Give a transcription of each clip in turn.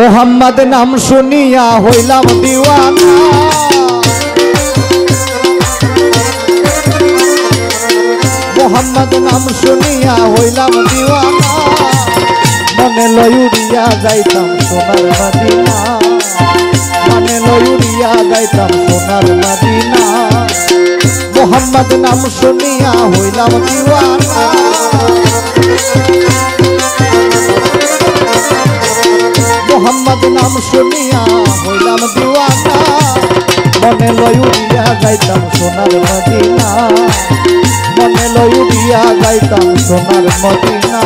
मोहम्मद नाम सुनिया होइलाम दीवाना मोहम्मद नाम सुनिया होइलाम दीवाना मने लयुरिया जाइताम सोनार मदीना मने लयुरिया जाइताम सोनार मदीना मोहम्मद नाम सुनिया होइलाम दीवाना मोहम्मद नाम सुनिया होइलाम दीवाना मने लयुरिया जाइताम सोनार मदीना मने लयुरिया जाइताम सोनार मदीना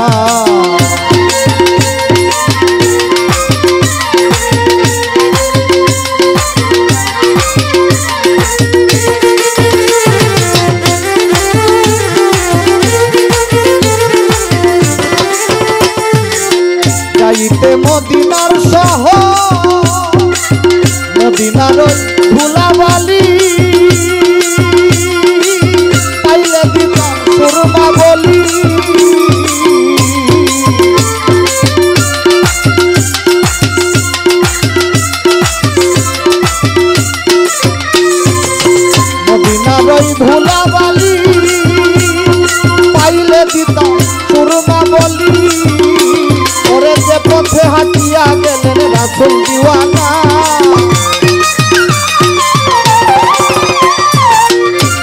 যাইতে মদিনার শহর মদিনার ধুলাবালি পাইলে দিতাম সুরমা বলি মদিনার ধুলাবালি পাইলে দিতাম সুরমা বলি ওরে যে পথে হাঁটিয়া গেলেন রাসূল দিওয়ানা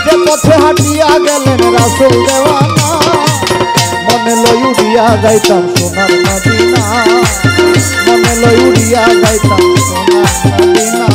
যে পথে হাঁটিয়া গেলেন রাসূল দেওয়ানা মনে লইউরিয়া যাইতাম সোনার মদিনা মনে লইউরিয়া যাইতাম সোনার মদিনা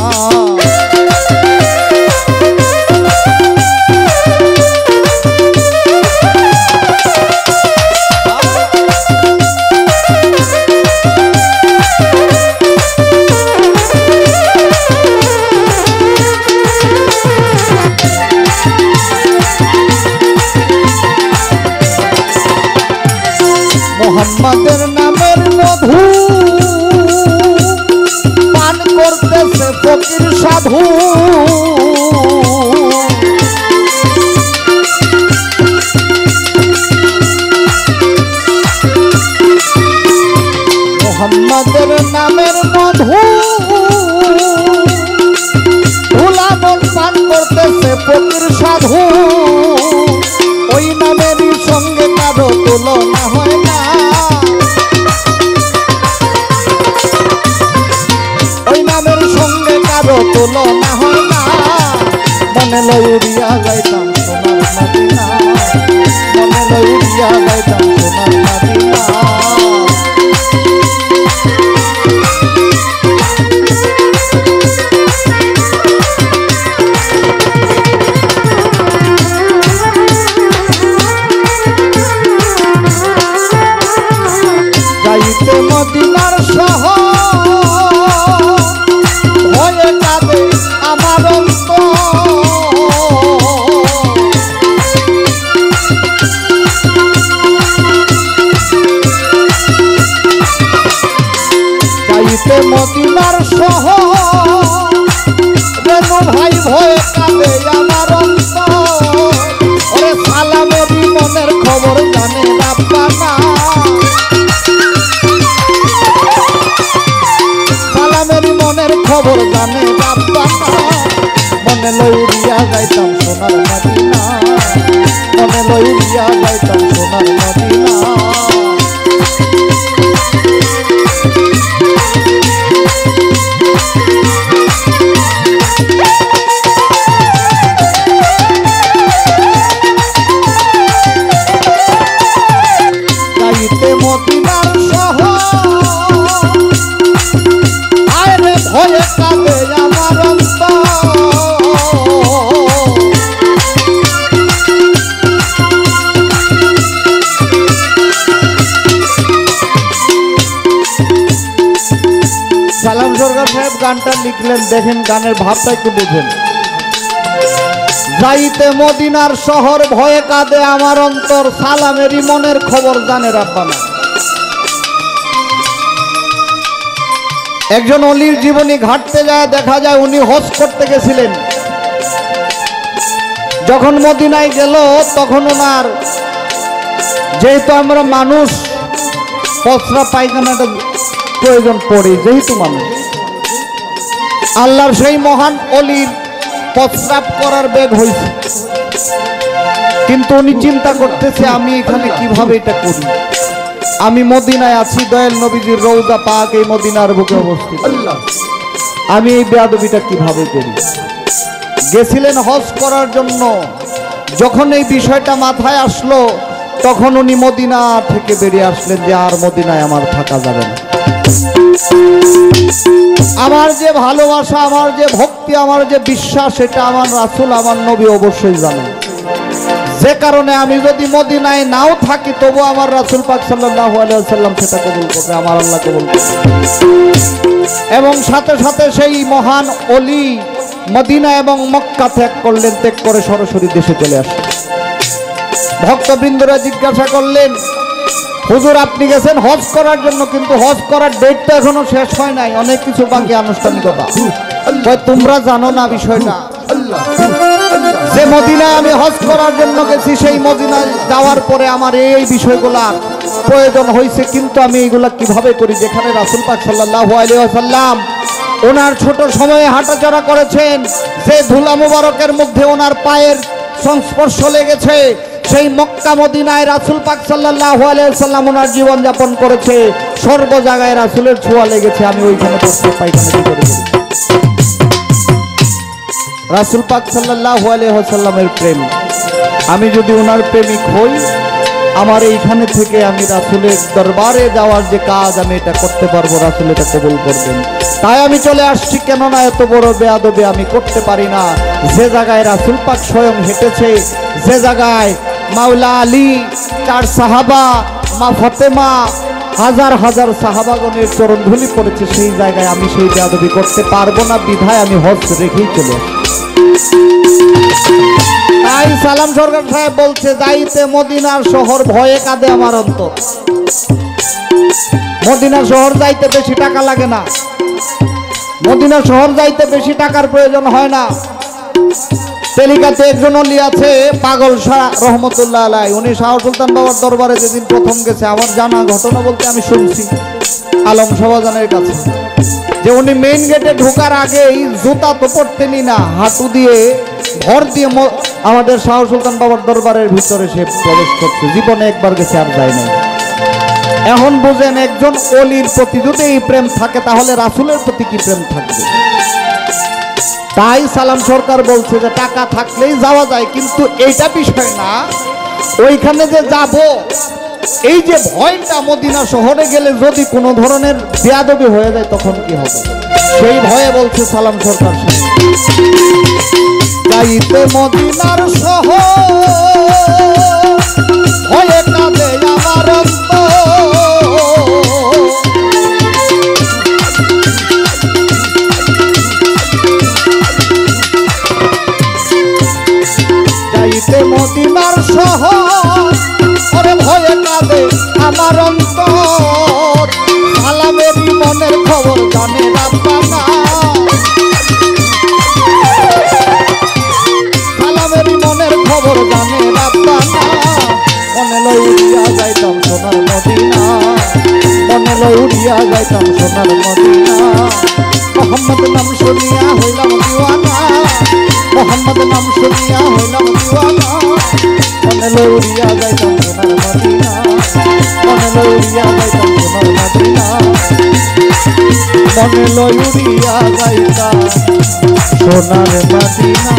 মোহাম্মদের নামের মধু পান করতেছে ফকির সাধু মোহাম্মদের নামের মধু ধুলাবন পান করতেছে ফকির সাধু ওই নামেরই সঙ্গে কারো তুলনা হয় না ওই নামের সঙ্গে কারো তুলনা হয় না মনে লইউরিয়া যাইতাম সোনার মদিনা মনে লইউরিয়া যাইতাম সোনার মদিনা যাইতে মদিনার শহর ভয়ে কাঁদে আমার যাইতে মদিনার শহর রেনু ভাই ভয়ে কাঁদে আমার ওরে সালামেরই মনের খবর জানে রাব্বানা সালামেরই মনের খবর জানে রাব্বানা মনে লইউরিয়া যাইতাম সোনার মদিনা মনে লইউরিয়া যাইতাম সোনার মদিনা যাইতে মদিনার শহর আরে ভয়ে কাঁদে আমার সালাম সরকার সাহেব গানটা লিখলেন দেখেন গানের ভাবটা একটু বুঝেন যাইতে মদিনার শহর ভয়ে কাঁদে আমার অন্তর সালামেরই মনের খবর জানে রাব্বানা একজন অলির জীবনী ঘাটতে যায় দেখা যায় উনি হজ করতে গেছিলেন যখন মদিনায় গেল তখন ওনার যেহেতু আমরা মানুষ পচরা পায়খানাটা প্রয়োজন পড়ে, যেহেতু মানুষ। আল্লাহর সেই মহান অলির প্রস্রাব করার বেগ হয়েছে, কিন্তু উনি চিন্তা করতেছে আমি এখানে কিভাবে এটা করি। আমি মদিনায় আছি, দয়াল নবীজির রওজা পাক এই মদিনার বুকে অবস্থিত, আমি এই বেয়াদবিটা কিভাবে করি। গেছিলেন হজ করার জন্য, যখন এই বিষয়টা মাথায় আসলো তখন উনি মদিনা থেকে বেরিয়ে আসলেন যে আর মদিনায় আমার থাকা যাবে না। আমার যে ভালোবাসা, আমার যে ভক্তি, আমার যে বিশ্বাস, এটা আমার রাসূল, আমার নবী অবশ্যই জানেন। যে কারণে আমি যদি মদিনায় নাও থাকি তবু আমার রাসূল পাক সাল্লাল্লাহু আলাইহি ওয়াসাল্লাম সেটা কবুল করবে, আমার আল্লাহ কবুল করবে। এবং সাথে সাথে সেই মহান অলি মদিনা এবং মক্কা ত্যাগ করলেন, ত্যাগ করে সরাসরি দেশে চলে আসলেন। ভক্তবৃন্দরা জিজ্ঞাসা করলেন, হুজুর আপনি গেছেন হজ করার জন্য, কিন্তু হজ করার ডেট তো এখনো শেষ হয় নাই, অনেক কিছু বাকি আনুষ্ঠানিকতা। তোমরা জানো না বিষয়টা, যে মদিনায় আমি হজ করার জন্য গেছি, সেই মদিনায় যাওয়ার পরে আমার এই বিষয়গুলা প্রয়োজন হয়েছে, কিন্তু আমি এইগুলা কিভাবে করি। যেখানে রাসূল পাক সাল্লাল্লাহু আলাইহি ওয়াসাল্লাম ওনার ছোট সময়ে হাঁটাচলা করেছেন, যে ধুলা মুবারকের মধ্যে ওনার পায়ের সংস্পর্শ লেগেছে, সেই মক্কা মদিনায় রাসূল পাক সাল্লাল্লাহু আলাইহি ওয়াসাল্লাম ওনার জীবন যাপন করেছে, সর্ব জায়গায় রাসূলের ছোঁয়া লেগেছে। আমি ওইখানে বসতে পাইখানা কি করে করি। রাসূল পাক সাল্লাল্লাহু আলাইহি ওয়াসাল্লামের প্রেম, আমি যদি ওনার প্রেমিক হই, আমার এইখানে থেকে আমি রাসূলের দরবারে যাওয়ার যে কাজ আমি এটা করতে পারবো, রাসূল এটা কবুল করবেন। তাই আমি চলে আসছি, কেননা এত বড় বেয়াদবি আমি করতে পারি না। যে জায়গায় রাসূল পাক স্বয়ং হেঁটেছে, যে জায়গায় মাওলা আলী, 4 সাহাবা, মা ফাতেমা, হাজার হাজার সাহাবাগণের চরণধুলি পড়েছে, সেই জায়গায় আমি সেই বেয়াদবি করতে পারবো না, বিধায় আমি হজ রেখেই চলে আসি। তাই সালাম সরকার সাহেব বলছে, যাইতে মদিনার শহর ভয়ে কাঁদে আমার অন্তর। মদিনা শহর যাইতে বেশি টাকা লাগে না, মদিনা শহর যাইতে বেশি টাকার প্রয়োজন হয় না। তেলিকাতে একজন অলি আছে, পাগল শাহ রহমতুল্লাহ আলাই, উনি শাহ সুলতান বাবার দরবারে যেদিন প্রথম গেছে, আমার জানা ঘটনা বলতে আমি শুনছি আলম সবাজানের কাছে, যে উনি মেইন গেটে ঢোকার আগেই জুতা তো পরতেনি না, হাঁটু দিয়ে ভর দিয়ে আমাদের শাহ সুলতান বাবার দরবারের ভিতরে সে প্রবেশ করছে। জীবনে একবার গেছে, আর যায় নাই। এখন বুঝেন, একজন অলির প্রতি যদি এই প্রেম থাকে, তাহলে রাসূলের প্রতি কি প্রেম থাকবে। তাই সালাম সরকার বলছে যে টাকা থাকলেই যাওয়া যায়, কিন্তু এইটা বিষয় না, ওইখানে যে যাব এই যে ভয়টা, মদিনা শহরে গেলে যদি কোনো ধরনের বেয়াদবি হয়ে যায় তখন কি হবে, সেই ভয়ে বলছে সালাম সরকার যাইতে মদিনার শহর ভয়ে কাঁদে আমার অন্তর। যাইতে মদিনার শহর ওরে ভয়ে কাঁদে আমার অন্তর। সালামেরই মনের খবর জানে রাব্বানা, সালামেরই মনের খবর জানে রাব্বানা। মনে লই উড়িয়া যাইতাম সোনার মদিনা, মনে লই উড়িয়া যাইতাম সোনার মদিনা। মোহাম্মদ নাম শুনিয়া হইলাম দিওয়ানা, মোহাম্মদ নাম শুনিয়া হইলাম দিওয়ানা। মনে লই উড়িয়া যাইতাম সোনার মদিনা, মনে লই উড়িয়া যাইতাম সোনার মদিনা। মনে লই উড়িয়া যাইতাম সোনার মদিনা।